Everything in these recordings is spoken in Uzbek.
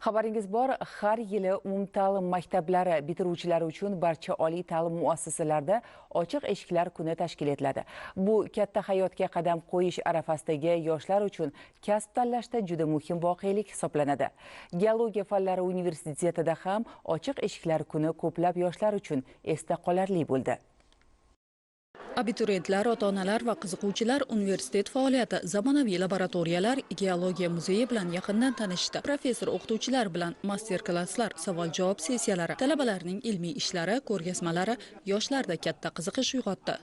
Xabaringiz bor, har yili umumta'lim maktablari bitiruvchilari uchun barcha oliy ta'lim muassasalarida ochiq eshiklar kuni tashkil etiladi. Bu katta hayotga qadam qo'yish arafasidagi yoshlar uchun kasb tanlashda juda muhim voqelik hisoblanadi. Geologiya fanlari universitetida ham ochiq eshiklar kuni ko'plab yoshlar uchun esda qolarli bo'ldi. Abituriyentlar, ota-onalar va qiziquvchilar universitet faoliyati, zamonaviy laboratoriyalar, geologiya muzeyi bilan yaqindan tanishdi. Professor o'qituvchilar bilan master-klasslar, savol-javob sessiyalari, talabalarning ilmiy ishlari, ko'rgazmalari yoshlarda katta qiziqish uyg'otdi.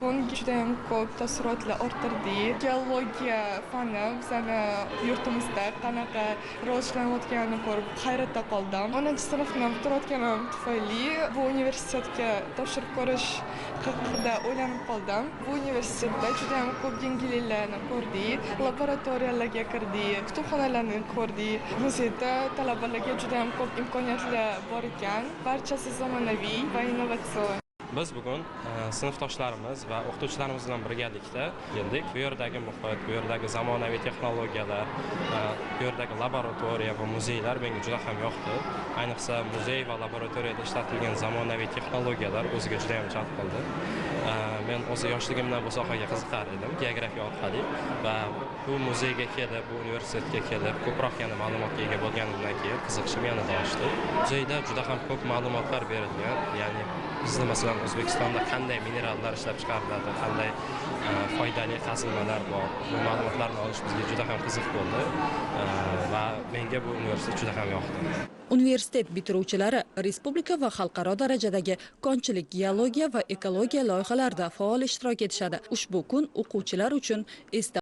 Bunga juda ham ko'p taassurotlar orttirdi. Geologiya fani bizani yurtimizda qanaqa rivojlanayotganini ko'rib hayratda qoldim. 10-sinfni bitirayotganim tufayli bu universitetga topshirib ko'rish haqida o'ylanib qoldim. Bu universitetda juda ham ko'p yangiliklarni ko'rdik, laboratoriyalarga kirdik, kutubxonalarni ko'rdik. Muzeyda talabalarga juda ham ko'p imkoniyatlar bor ekan. Barchasi zamonaviy va innovatsion. Biz bugun sinfdoshlarimiz va o'qituvchilarimiz bilan birgalikda keldik. Bu yerdagi muhit, bu yerdagi zamonaviy texnologiyalar, bu yerdagi laboratoriya va muzeylar menga juda ham yoqdi. Ayniqsa muzey va laboratoriyada ishlatilgan zamonaviy texnologiyalar o'ziga juda ham jalb qildi. Men o'zi yoshligimdan bu sohaga qiziqar edim, geografiya orqali va bu muzeyga kelib, bu universitetga kelib, ko'proq yana ma'lumotga ega bo'lganimdan keyin qiziqishim yanada oshdi. Muzeyda juda ham ko'p ma'lumotlar berilgan, ya'ni bizda masalan O'zbekistonda qanday minerallar ishlab chiqariladi, qanday foydali qazilmalar bor. Bu ma'lumotlarni olish bizga juda ham qiziq bo'ldi va menga bu universitet juda ham yoqdi. Universitet bitiruvchilari respublika va xalqaro darajadagi konchilik, geologiya va ekologiya loyihalarida faol ishtirok etishadi. Ushbu kun o'quvchilar uchun esda